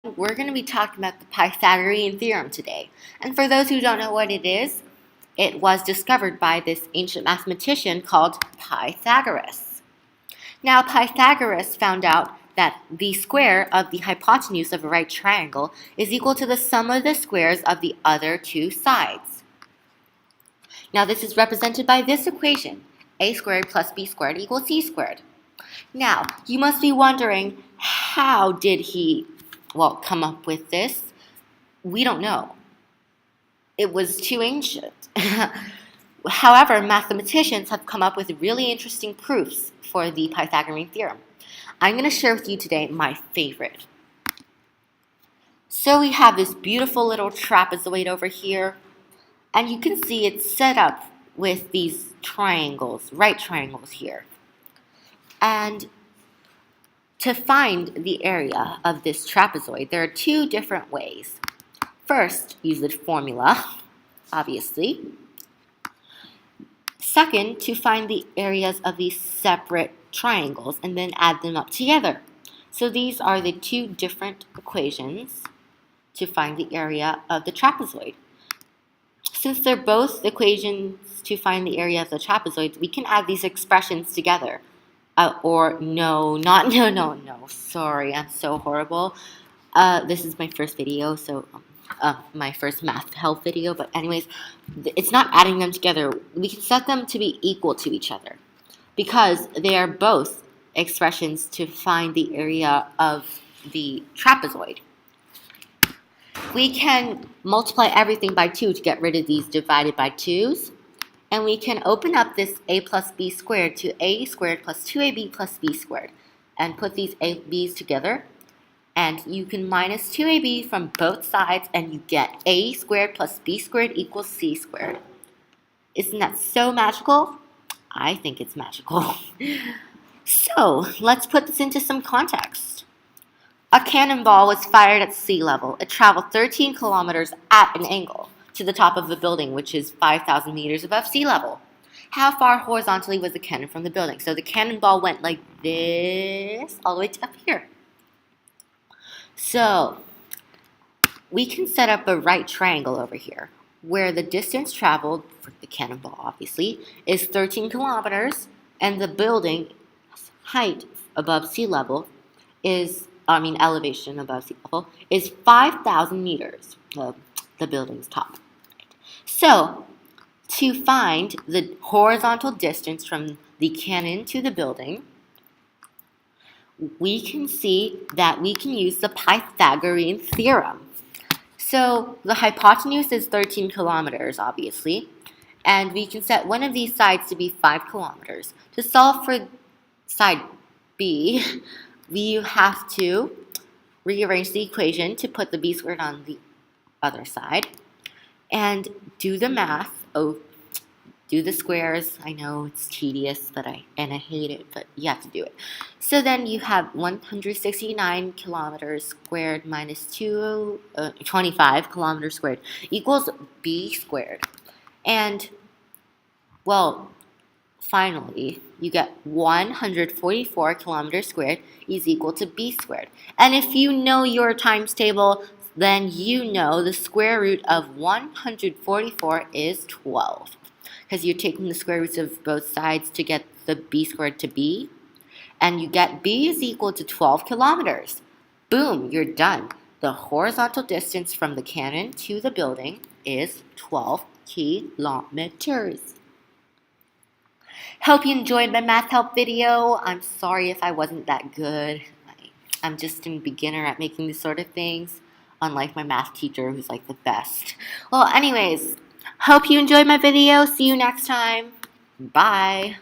We're going to be talking about the Pythagorean Theorem today. And for those who don't know what it is, it was discovered by this ancient mathematician called Pythagoras. Now, Pythagoras found out that the square of the hypotenuse of a right triangle is equal to the sum of the squares of the other two sides. Now, this is represented by this equation, a squared plus b squared equals c squared. Now, you must be wondering, how did he come up with this? We don't know. It was too ancient. However, mathematicians have come up with really interesting proofs for the Pythagorean theorem. I'm going to share with you today my favorite. So we have this beautiful little trapezoid over here, and you can see it's set up with these triangles, right triangles here. And to find the area of this trapezoid, there are two different ways. First, use the formula, obviously. Second, to find the areas of these separate triangles and then add them up together. So these are the two different equations to find the area of the trapezoid. Since they're both equations to find the area of the trapezoid, we can add these expressions together. Sorry, I'm so horrible. This is my first video, so my first math help video. But anyways, it's not adding them together. We can set them to be equal to each other because they are both expressions to find the area of the trapezoid. We can multiply everything by 2 to get rid of these divided by 2's. And we can open up this a plus b squared to a squared plus 2ab plus b squared and put these ab's together. And you can minus 2ab from both sides and you get a squared plus b squared equals c squared. Isn't that so magical? I think it's magical. So let's put this into some context. A cannonball was fired at sea level. It traveled 13 kilometers at an angle to the top of the building, which is 5,000 meters above sea level. How far horizontally was the cannon from the building? So the cannonball went like this all the way to up here. So we can set up a right triangle over here where the distance traveled for the cannonball, obviously, is 13 kilometers and the building height above sea level elevation above sea level is 5,000 meters, the building's top. So, to find the horizontal distance from the cannon to the building, we can see that we can use the Pythagorean Theorem. So, the hypotenuse is 13 kilometers, obviously, and we can set one of these sides to be 5 kilometers. To solve for side B, we have to rearrange the equation to put the b squared on the other side and do the math. Do the squares. I know it's tedious, but I hate it, but you have to do it. So then you have 169 kilometers squared minus 25 kilometers squared equals b squared. And, finally, you get 144 kilometers squared is equal to b squared. And if you know your times table, then you know the square root of 144 is 12. Because you're taking the square roots of both sides to get the b squared to b. And you get b is equal to 12 kilometers. Boom, you're done. The horizontal distance from the cannon to the building is 12 kilometers. Hope you enjoyed my math help video. I'm sorry if I wasn't that good. I'm just a beginner at making these sort of things, unlike my math teacher who's like the best. Well, anyways, hope you enjoyed my video. See you next time. Bye.